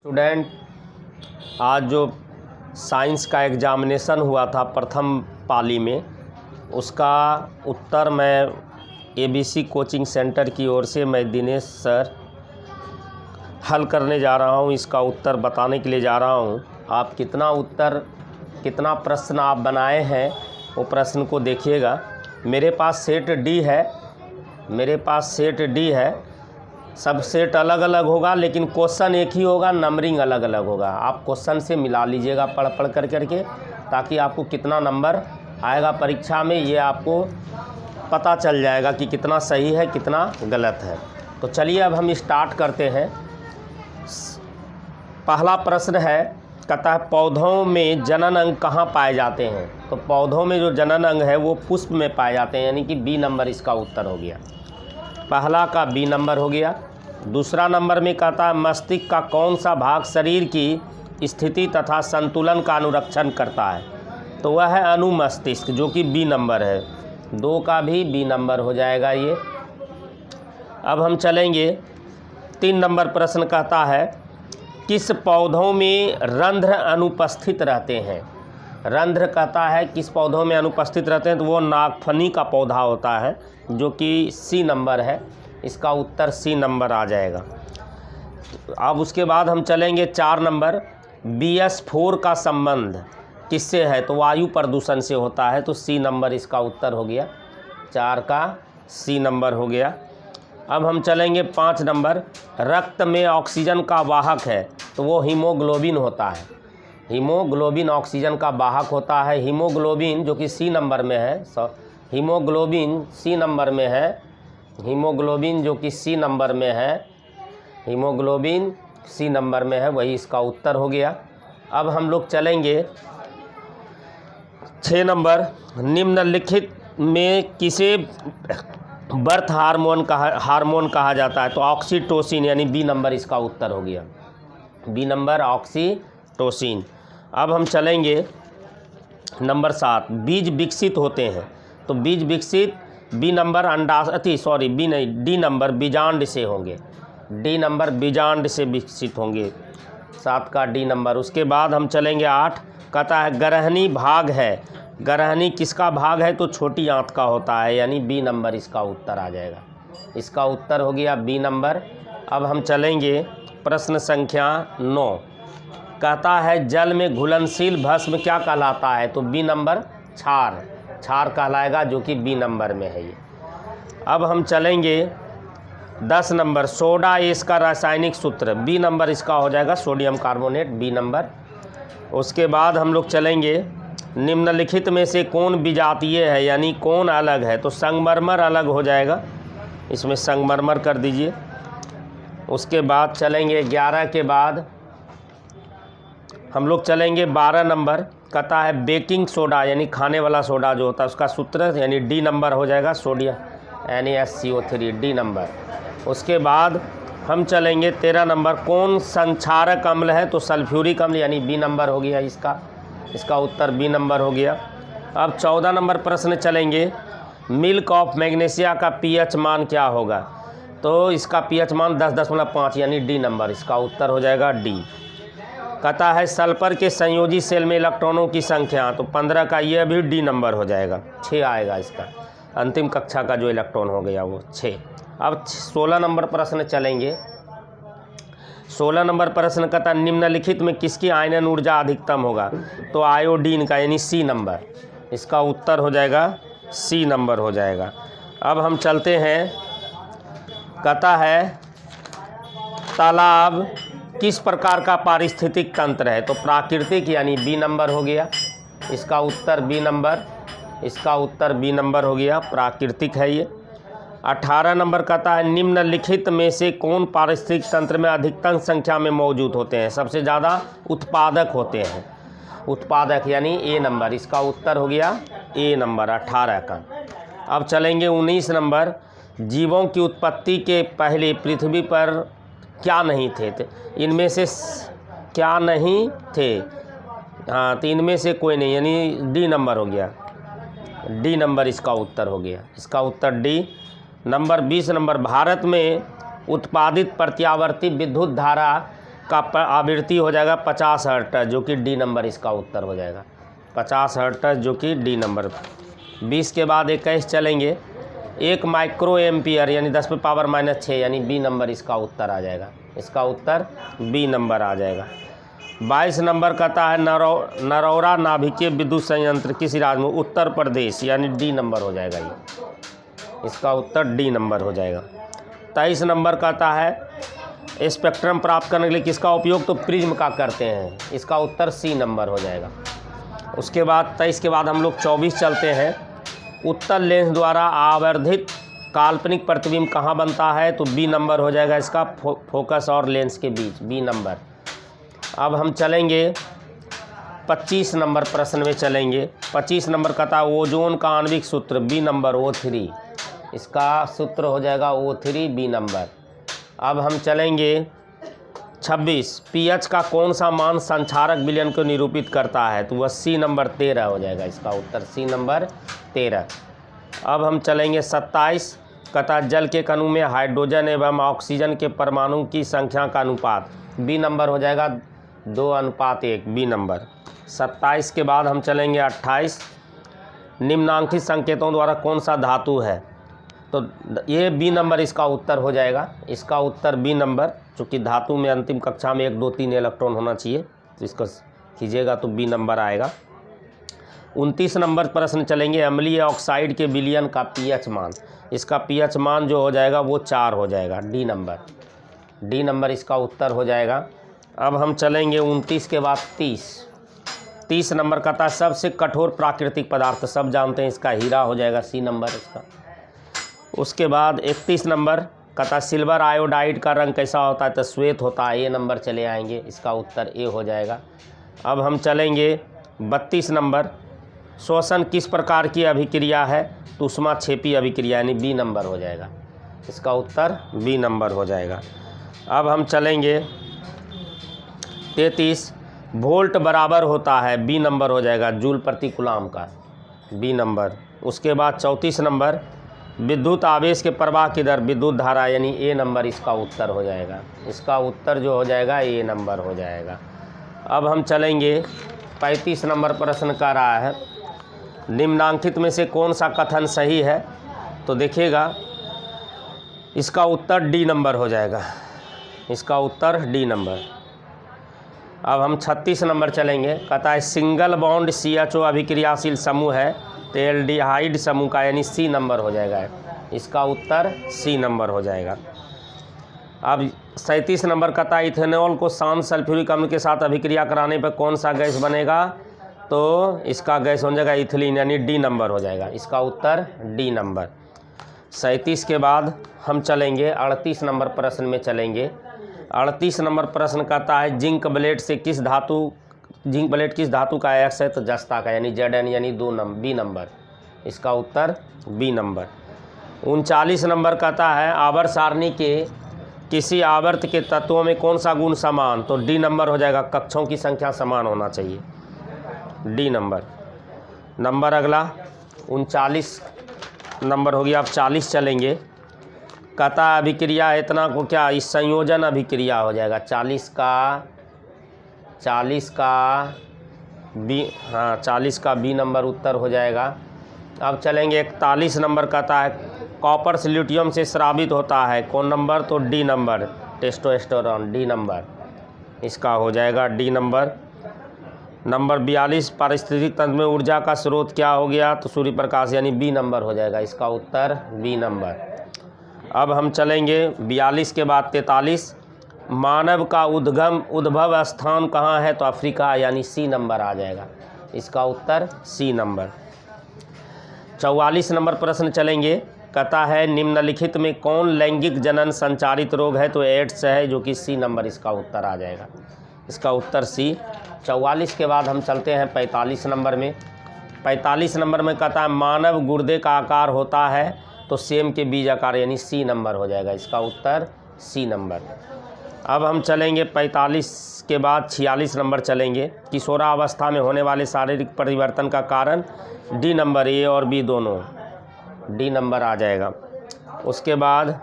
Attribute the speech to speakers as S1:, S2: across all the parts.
S1: Student, आज जो science का एग्ज़ामिनेशन हुआ था प्रथम पाली में, उसका उत्तर मैं एबीसी कोचिंग सेंटर की ओर से मैं दिनेश सर हल करने जा रहा हूं। इसका उत्तर बताने के लिए जा रहा हूं। आप कितना प्रश्न आप बनाए हैं वो प्रश्न को देखिएगा। मेरे पास सेट डी है। सब सेट अलग अलग होगा, लेकिन क्वेश्चन एक ही होगा, नंबरिंग अलग अलग होगा। आप क्वेश्चन से मिला लीजिएगा पढ़ करके, ताकि आपको कितना नंबर आएगा परीक्षा में ये आपको पता चल जाएगा कि कितना सही है कितना गलत है। तो चलिए अब हम स्टार्ट करते हैं। पहला प्रश्न है, कहता है पौधों में जनन अंग कहाँ पाए जाते हैं। तो पौधों में जो जनन अंग है वो पुष्प में पाए जाते हैं, यानी कि बी नंबर इसका उत्तर हो गया। पहला का बी नंबर हो गया। दूसरा नंबर में कहता है मस्तिष्क का कौन सा भाग शरीर की स्थिति तथा संतुलन का अनुरक्षण करता है। तो वह है अनुमस्तिष्क, जो कि बी नंबर है। दो का भी बी नंबर हो जाएगा ये। अब हम चलेंगे 3 नंबर प्रश्न। कहता है किस पौधों में रंध्र अनुपस्थित रहते हैं। रंध्र कहता है किस पौधों में अनुपस्थित रहते हैं, तो वो नागफनी का पौधा होता है, जो कि सी नंबर है। इसका उत्तर सी नंबर आ जाएगा। अब उसके बाद हम चलेंगे 4 नंबर। BS4 का संबंध किससे है, तो वायु प्रदूषण से होता है, तो सी नंबर इसका उत्तर हो गया। 4 का सी नंबर हो गया। अब हम चलेंगे 5 नंबर। रक्त में ऑक्सीजन का वाहक है, तो वो हीमोग्लोबिन होता है। हीमोग्लोबिन ऑक्सीजन का वाहक होता है। हीमोग्लोबिन जो कि सी नंबर में है, हीमोग्लोबिन सी नंबर में है। हीमोग्लोबिन जो कि सी नंबर में है, हीमोग्लोबिन सी नंबर में है, वही इसका उत्तर हो गया। अब हम लोग चलेंगे 6 नंबर। निम्नलिखित में किसे बर्थ हार्मोन कहा जाता है, तो ऑक्सीटोसिन, यानी बी नंबर इसका उत्तर हो गया। B number oxytocin. अब हम चलेंगे नंबर 7। बीज विकसित होते हैं, तो बीज विकसित बी नंबर डी नंबर बीजांड से होंगे। डी नंबर बीजांड से विकसित होंगे। 7 का डी नंबर। उसके बाद हम चलेंगे 8। कहता है गरहनी भाग है। गरहनी किसका भाग है, तो छोटी आंत का होता है, यानी बी नंबर इसका उत्तर आ जाएगा। इसका उत्तर हो गया बी नंबर। अब हम चलेंगे प्रश्न संख्या 9। कहता है जल में घुलनशील भस्म क्या कहलाता है, तो बी नंबर क्षार कहलाएगा, जो कि बी नंबर में है ये। अब हम चलेंगे 10 नंबर। सोडा इसका रासायनिक सूत्र, बी नंबर इसका हो जाएगा, सोडियम कार्बोनेट, बी नंबर। उसके बाद हम लोग चलेंगे निम्नलिखित में से कौन विजातीय है, यानी कौन अलग है, तो संगमरमर अलग हो जाएगा, इसमें संगमरमर कर दीजिए। उसके बाद चलेंगे 11 के बाद हम लोग चलेंगे 12 नंबर। कहता है बेकिंग सोडा, यानी खाने वाला सोडा जो होता है, उसका सूत्र यानी डी नंबर हो जाएगा, सोडियम NaSCO3, डी नंबर। उसके बाद हम चलेंगे 13 नंबर। कौन संक्षारक अम्ल है, तो सल्फ्यूरिक अम्ल, यानी बी नंबर हो गया इसका उत्तर बी नंबर हो गया। अब 14 नंबर प्रश्न चलेंगे। मिल्क ऑफ मैग्नीशिया का pH मान क्या होगा, तो इसका pH मान 10.5, यानी डी नंबर इसका उत्तर हो जाएगा, डी। कहता है सल्फर के संयोजी सेल में इलेक्ट्रॉनों की संख्या, तो 15 का यह भी डी नंबर हो जाएगा, 6 आएगा इसका। अंतिम कक्षा का जो इलेक्ट्रॉन हो गया वो 6। अब 16 नंबर प्रश्न चलेंगे। 16 नंबर प्रश्न कहता निम्नलिखित में किसकी आयनन ऊर्जा अधिकतम होगा, तो आयोडीन का, यानी सी नंबर इसका उत्तर हो जाएगा, सी नंबर हो जाएगा। अब हम चलते हैं। कहता है तालाब किस प्रकार का पारिस्थितिक तंत्र है, तो प्राकृतिक, यानी बी नंबर हो गया, इसका उत्तर बी नंबर हो गया, प्राकृतिक है ये। 18 नंबर कहता है निम्नलिखित में से कौन पारिस्थितिक तंत्र में अधिकतम संख्या में मौजूद होते हैं, सबसे ज़्यादा उत्पादक होते हैं। उत्पादक यानी ए नंबर, इसका उत्तर हो गया ए नंबर 18 का। अब चलेंगे 19 नंबर। जीवों की उत्पत्ति के पहले पृथ्वी पर क्या नहीं थे, इनमें से क्या नहीं थे, हाँ, तो इनमें से कोई नहीं, यानी डी नंबर हो गया, डी नंबर इसका उत्तर हो गया, इसका उत्तर डी नंबर। 20 नंबर। भारत में उत्पादित प्रत्यावर्ती विद्युत धारा इसका आवृत्ति हो जाएगा 50 हर्ट्ज, जो कि डी नंबर इसका उत्तर हो जाएगा। 50 हर्ट्ज जो कि डी नंबर। 20 के बाद 21 चलेंगे। 1 माइक्रो एम्पियर यानी 10⁻⁻6 यानी बी नंबर इसका उत्तर आ जाएगा। इसका उत्तर बी नंबर आ जाएगा। 22 नंबर कहता है नरौरा नाभिकीय विद्युत संयंत्र किस राज्य में? उत्तर प्रदेश, यानी डी नंबर हो जाएगा ये। इसका उत्तर डी नंबर हो जाएगा। 23 नंबर कहता है स्पेक्ट्रम प्राप्त करने के लिए किसका उपयोग? तो प्रिज्म का करते हैं। इसका उत्तर सी नंबर हो जाएगा। उसके बाद 23 के बाद हम लोग 24 चलते हैं। उत्तल लेंस द्वारा आवर्धित काल्पनिक प्रतिबिंब कहाँ बनता है? तो बी नंबर हो जाएगा इसका, फोकस और लेंस के बीच, बी नंबर। अब हम चलेंगे 25 नंबर प्रश्न में चलेंगे। 25 नंबर का था ओजोन का आणविक सूत्र, बी नंबर O3। इसका सूत्र हो जाएगा O3, बी नंबर। अब हम चलेंगे 26। पीएच का कौन सा मान संक्षारक विलयन को निरूपित करता है? तो वह सी नंबर 13 हो जाएगा। इसका उत्तर सी नंबर 13। अब हम चलेंगे 27। कथा जल के कणु में हाइड्रोजन एवं ऑक्सीजन के परमाणु की संख्या का अनुपात, बी नंबर हो जाएगा 2:1, बी नंबर। 27 के बाद हम चलेंगे 28। निम्नांकित संकेतों द्वारा कौन सा धातु है? तो ये बी नंबर इसका उत्तर हो जाएगा। इसका उत्तर बी नंबर, चूँकि धातु में अंतिम कक्षा में 1, 2, 3 इलेक्ट्रॉन होना चाहिए, तो इसका कीजिएगा तो बी नंबर आएगा। 29 नंबर प्रश्न चलेंगे। अम्लीय ऑक्साइड के विलयन का पीएच मान, इसका पीएच मान जो हो जाएगा वो 4 हो जाएगा, डी नंबर। डी नंबर इसका उत्तर हो जाएगा। अब हम चलेंगे 29 के बाद 30। 30 नंबर का था सबसे कठोर प्राकृतिक पदार्थ, सब जानते हैं इसका हीरा हो जाएगा, सी नंबर इसका। उसके बाद 31 नंबर का था सिल्वर आयोडाइड का रंग कैसा होता है? तो श्वेत होता है, ए नंबर चले आएंगे। इसका उत्तर ए हो जाएगा। अब हम चलेंगे 32 नंबर। श्वसन किस प्रकार की अभिक्रिया है? तो ऊष्माक्षेपी अभिक्रिया, यानी बी नंबर हो जाएगा। इसका उत्तर बी नंबर हो जाएगा। अब हम चलेंगे 33। वोल्ट बराबर होता है, बी नंबर हो जाएगा, जूल प्रति कूलम का, बी नंबर। उसके बाद 34 नंबर। विद्युत आवेश के प्रवाह की दर, विद्युत धारा, यानी ए नंबर इसका उत्तर हो जाएगा। इसका उत्तर जो हो जाएगा ए नंबर हो जाएगा। अब हम चलेंगे 35 नंबर प्रश्न कर रहा है निम्नांकित में से कौन सा कथन सही है? तो देखिएगा इसका उत्तर डी नंबर हो जाएगा। इसका उत्तर डी नंबर। अब हम 36 नंबर चलेंगे। कहता है सिंगल बॉन्ड CHO अभिक्रियाशील समूह है, तो एल्डिहाइड समूह का, यानी सी नंबर हो जाएगा। इसका उत्तर सी नंबर हो जाएगा। अब 37 नंबर कहता है इथेनॉल को शांत सल्फ्यूरिक अम्ल के साथ अभिक्रिया कराने पर कौन सा गैस बनेगा? तो इसका गैस हो जाएगा इथिलीन, यानी डी नंबर हो जाएगा। इसका उत्तर डी नंबर। 37 के बाद हम चलेंगे 38 नंबर प्रश्न में चलेंगे। 38 नंबर प्रश्न कहता है जिंक ब्लेड किस धातु का एक्स है? तो जस्ता का, यानी Zn, यानी बी नंबर। इसका उत्तर बी नंबर। 39 नंबर कहता है आवर्त सारणी के किसी आवर्त के तत्वों में कौन सा गुण समान? तो डी नंबर हो जाएगा, कक्षों की संख्या समान होना चाहिए, डी नंबर। अगला 39 नंबर हो गया। अब 40 चलेंगे। कहता है अभिक्रिया इतना को क्या? इस संयोजन अभिक्रिया हो जाएगा। 40 का बी नंबर उत्तर हो जाएगा। अब चलेंगे 41 नंबर। कहता है कॉपर सिल्यूटियम से स्रावित होता है, कौन नंबर? तो D number, testosterone, D number. इसका हो जाएगा डी नंबर। नंबर 42 पारिस्थितिक तंत्र में ऊर्जा का स्रोत क्या हो गया? तो सूर्य प्रकाश, यानी बी नंबर हो जाएगा। इसका उत्तर बी नंबर। अब हम चलेंगे 42 के बाद 43। मानव का उद्भव स्थान कहाँ है? तो अफ्रीका, यानी सी नंबर आ जाएगा। इसका उत्तर सी नंबर। 44 नंबर प्रश्न चलेंगे। कहता है निम्नलिखित में कौन लैंगिक जनन संचारित रोग है? तो एड्स है, जो कि सी नंबर इसका उत्तर आ जाएगा। इसका उत्तर सी। 44 के बाद हम चलते हैं 45 नंबर में। 45 नंबर में कहता है मानव गुर्दे का आकार होता है, तो सेम के बीज आकार, यानी सी नंबर हो जाएगा। इसका उत्तर सी नंबर। अब हम चलेंगे 45 के बाद 46 नंबर चलेंगे। किशोरावस्था में होने वाले शारीरिक परिवर्तन का कारण, डी नंबर, ए और बी दोनों, डी नंबर आ जाएगा। उसके बाद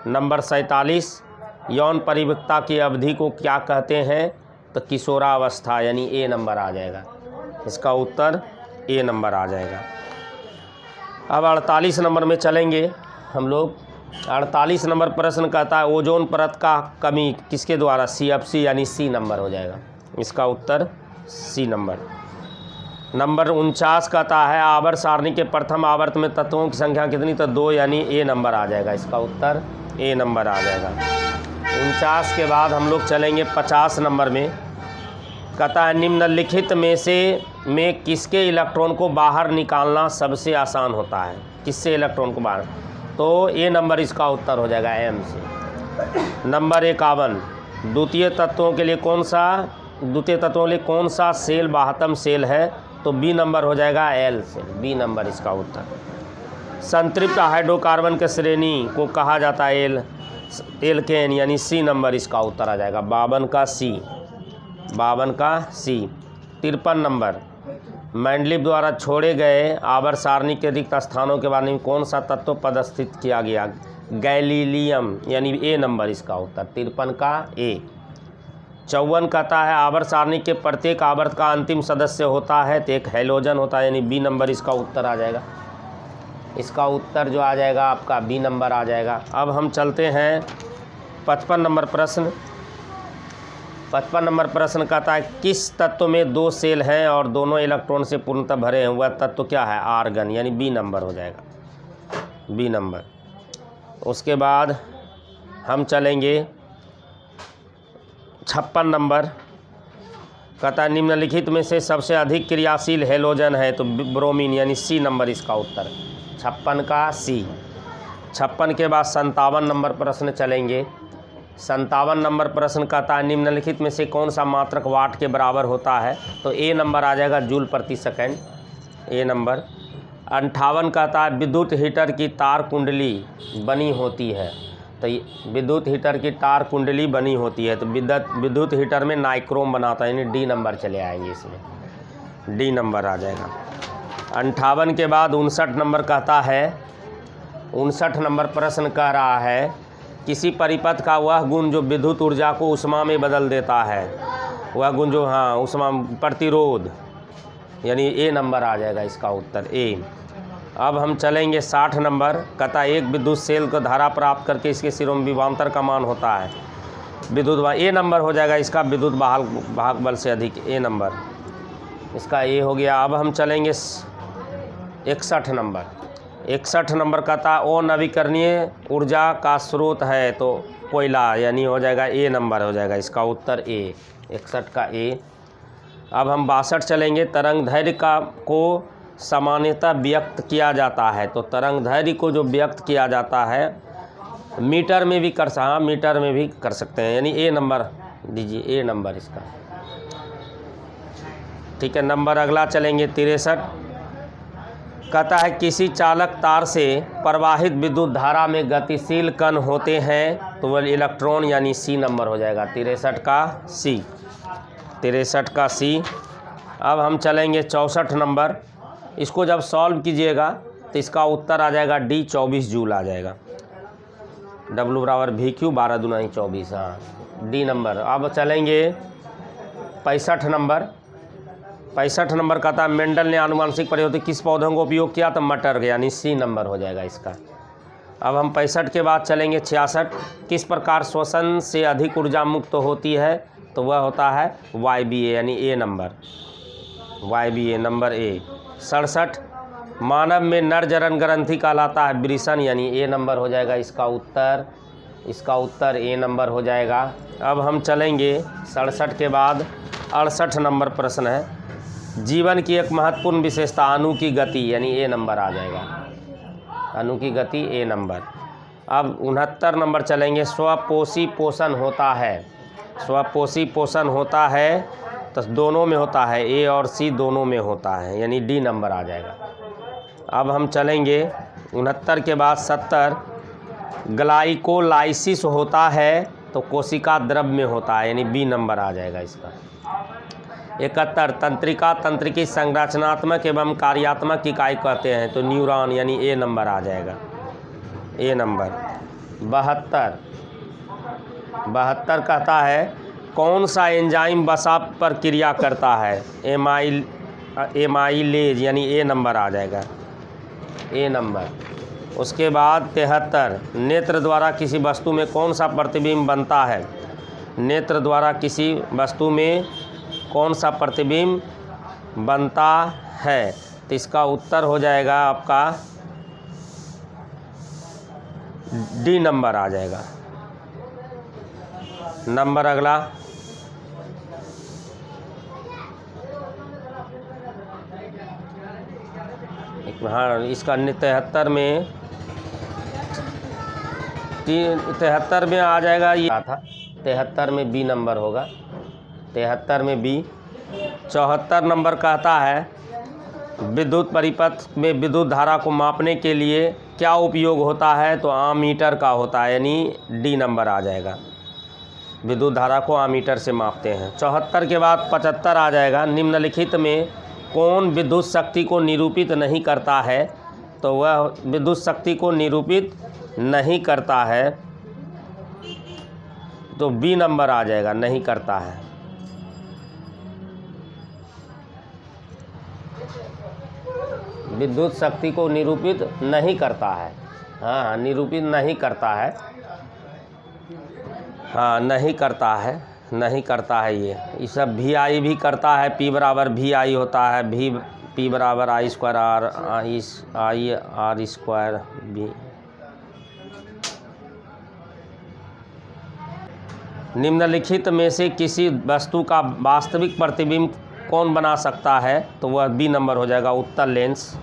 S1: नंबर 47 यौन परिपक्वता की अवधि को क्या कहते हैं? तो किशोरावस्था, यानी ए नंबर आ जाएगा। इसका उत्तर ए नंबर आ जाएगा। अब 48 नंबर में चलेंगे हम लोग। 48 नंबर प्रश्न कहता है ओजोन परत का कमी किसके द्वारा? CFC, यानी सी नंबर हो जाएगा। इसका उत्तर सी नंबर। नंबर 49 कहता है आवर्त सारणी के प्रथम आवर्त में तत्वों की संख्या कितनी? तो 2, यानी ए नंबर आ जाएगा। इसका उत्तर ए नंबर आ जाएगा। 49 के बाद हम लोग चलेंगे 50 नंबर में। कहता है निम्नलिखित में किसके इलेक्ट्रॉन को बाहर निकालना सबसे आसान होता है? किससे इलेक्ट्रॉन को बाहर? तो ए नंबर इसका उत्तर हो जाएगा, एम से। नंबर 51 द्वितीय तत्वों के लिए कौन सा सेल बाह्यतम सेल है? तो बी नंबर हो जाएगा, एल से। बी नंबर इसका उत्तर। संतृप्त हाइड्रोकार्बन के श्रेणी को कहा जाता है एल्केन, यानी सी नंबर इसका उत्तर आ जाएगा। 52 का सी। 53 नंबर मेंडलीव द्वारा छोड़े गए आवर्त सारणी के रिक्त स्थानों के बारे में कौन सा तत्व पदस्थित किया गया? गैलीलियम, यानी ए नंबर इसका उत्तर। 53 का ए। 54 कहता है आवर्त सारणी के प्रत्येक आवर्त का अंतिम सदस्य होता है, तो एक हैलोजन होता है, यानी बी नंबर इसका उत्तर आ जाएगा। इसका उत्तर जो आ जाएगा आपका बी नंबर आ जाएगा। अब हम चलते हैं 55 नंबर प्रश्न। 55 नंबर प्रश्न कहता है किस तत्व में 2 सेल हैं और दोनों इलेक्ट्रॉन से पूर्णतः भरे हैं? वह तत्व क्या है? आर्गन, यानी बी नंबर हो जाएगा। B number. उसके बाद हम चलेंगे 56 नंबर। कहता है निम्नलिखित में से सबसे अधिक क्रियाशील हैलोजन है? तो ब्रोमीन, यानी सी नंबर इसका उत्तर। 56 का सी। 56 के बाद 57 नंबर प्रश्न चलेंगे। 57 नंबर प्रश्न कहता है निम्नलिखित में से कौन सा मात्रक वाट के बराबर होता है? तो ए नंबर आ जाएगा, जूल प्रति सेकंड। ए नंबर। 58 कहता है विद्युत हीटर की तार कुंडली बनी होती है? तो विद्युत हीटर की तार कुंडली बनी होती है, तो विद्युत हीटर में नाइक्रोम बनाता है, यानी डी नंबर चले आएंगे इसमें। डी नंबर आ जाएगा। 58 के बाद 59 नंबर कहता है 59 नंबर प्रश्न कह रहा है किसी परिपथ का वह गुण जो विद्युत ऊर्जा को ऊष्मा में बदल देता है? वह गुण जो ऊष्मा प्रतिरोध, यानी ए नंबर आ जाएगा इसका उत्तर, ए। अब हम चलेंगे 60 नंबर। कहता है एक विद्युत सेल को धारा प्राप्त करके इसके सिरों में विभवांतर का मान होता है विद्युत, ए नंबर हो जाएगा इसका, विद्युत वाहक बल से अधिक, ए नंबर इसका ए हो गया। अब हम चलेंगे 61 नंबर। 61 नंबर कहता अनवीकरणीय ऊर्जा का स्रोत है? तो कोयला, यानी हो जाएगा ए नंबर हो जाएगा इसका उत्तर, ए। 61 का ए। अब हम 62 चलेंगे। तरंग दैर्घ्य को सामान्यतः व्यक्त किया जाता है? तो तरंग दैर्घ्य को जो व्यक्त किया जाता है मीटर में भी मीटर में भी कर सकते हैं, यानी ए नंबर दीजिए, ए नंबर इसका। ठीक है। नंबर अगला चलेंगे 63। कहता है किसी चालक तार से प्रवाहित विद्युत धारा में गतिशील कण होते हैं? तो वह इलेक्ट्रॉन, यानी सी नंबर हो जाएगा। 63 का सी। 63 का सी। अब हम चलेंगे 64 नंबर। इसको जब सॉल्व कीजिएगा तो इसका उत्तर आ जाएगा डी, 24 जूल आ जाएगा। W बराबर VQ 12 दूनी 24, हाँ, डी नंबर। अब चलेंगे 65 नंबर। 65 नंबर कहता है मेंडल ने आनुवंशिक परिवर्तन किस पौधों को उपयोग किया? तो मटर, यानी सी नंबर हो जाएगा इसका। अब हम 65 के बाद चलेंगे 66। किस प्रकार श्वसन से अधिक ऊर्जा मुक्त होती है? तो वह होता है YBA, यानी ए नंबर, YBA नंबर ए। 67 मानव में नर जनन ग्रंथि कहलाता है वृषण, यानी ए नंबर हो जाएगा इसका उत्तर। इसका उत्तर ए नंबर हो जाएगा। अब हम चलेंगे 67 के बाद 68 नंबर प्रश्न है जीवन की एक महत्वपूर्ण विशेषता अणु की गति, यानी ए नंबर आ जाएगा। अणु की गति ए नंबर। अब 69 नंबर चलेंगे स्वपोषी पोषण होता है? स्वपोषी पोषण होता है तो दोनों में होता है, ए और सी दोनों में होता है, यानी डी नंबर आ जाएगा। अब हम चलेंगे 69 के बाद 70। ग्लाइकोलाइसिस होता है तो कोशिका द्रव में होता है, यानी बी नंबर आ जाएगा इसका। 71 तंत्रिका तंत्रिकी संरचनात्मक एवं कार्यात्मक इकाई कहते हैं? तो न्यूरॉन, यानी ए नंबर आ जाएगा, ए नंबर। 72 72 कहता है कौन सा एंजाइम वसा पर क्रिया करता है? एमाइलेज यानी ए नंबर आ जाएगा, ए नंबर। उसके बाद 73 नेत्र द्वारा किसी वस्तु में कौन सा प्रतिबिंब बनता है? नेत्र द्वारा किसी वस्तु में कौन सा प्रतिबिंब बनता है? तो इसका उत्तर हो जाएगा आपका डी नंबर आ जाएगा। नंबर अगला, हाँ इसका 73 में आ जाएगा, ये था 73 में बी नंबर होगा, 73 में बी। 74 नंबर कहता है विद्युत परिपथ में विद्युत धारा को मापने के लिए क्या उपयोग होता है? तो आमीटर का होता है, यानी डी नंबर आ जाएगा। विद्युत धारा को आमीटर से मापते हैं। 74 के बाद 75 आ जाएगा। निम्नलिखित में कौन विद्युत शक्ति को निरूपित नहीं करता है? तो वह विद्युत शक्ति को निरूपित नहीं करता है, तो बी नंबर आ जाएगा, नहीं करता है। विद्युत शक्ति को निरूपित नहीं करता है, हाँ निरूपित नहीं करता है, हाँ नहीं करता है, नहीं करता है। ये सब वी आई भी करता है, पी बराबर वी आई होता है, वी पी बराबर I square R I R square B. निम्नलिखित में से किसी वस्तु का वास्तविक प्रतिबिंब कौन बना सकता है? तो वह बी नंबर हो जाएगा, उत्तल लेंस।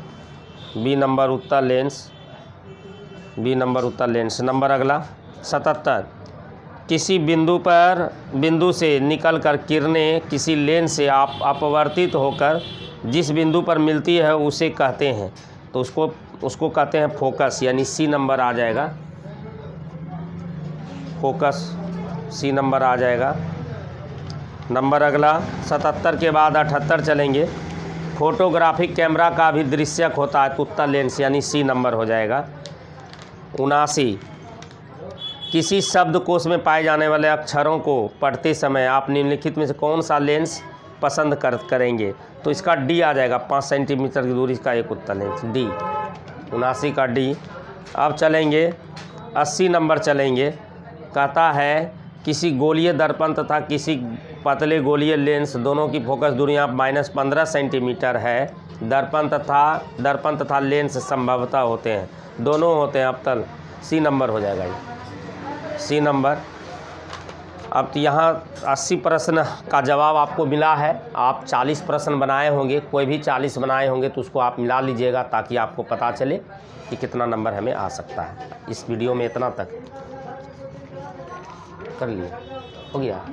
S1: बी नंबर उत्तल लेंस, बी नंबर उत्तल लेंस। नंबर अगला 77 किसी बिंदु से निकलकर किरणें किसी लेंस से अपवर्तित होकर जिस बिंदु पर मिलती है उसे कहते हैं, तो उसको कहते हैं फोकस, यानी सी नंबर आ जाएगा, फोकस सी नंबर आ जाएगा। नंबर अगला 77 के बाद 78 चलेंगे। फोटोग्राफिक कैमरा का भी दृश्यक होता है, तो उत्तल लेंस यानी सी नंबर हो जाएगा। 79 किसी शब्दकोश में पाए जाने वाले अक्षरों को पढ़ते समय आप निम्नलिखित में से कौन सा लेंस पसंद करेंगे? तो इसका डी आ जाएगा, 5 सेंटीमीटर की दूरी का एक उत्तल लेंस, डी। 79 का डी। अब चलेंगे 80 नंबर चलेंगे। कहता है किसी गोलीय दर्पण तथा किसी पतले गोलीय लेंस दोनों की फोकस दूरियाँ -15 सेंटीमीटर है। दर्पण तथा लेंस संभवतः होते हैं, दोनों होते हैं अवतल, सी नंबर हो जाएगा ये, सी नंबर। अब तो यहाँ 80 प्रश्न का जवाब आपको मिला है। आप 40 प्रश्न बनाए होंगे, कोई भी 40 बनाए होंगे तो उसको आप मिला लीजिएगा ताकि आपको पता चले कि कितना नंबर हमें आ सकता है। इस वीडियो में इतना तक कर लिए, हो गया।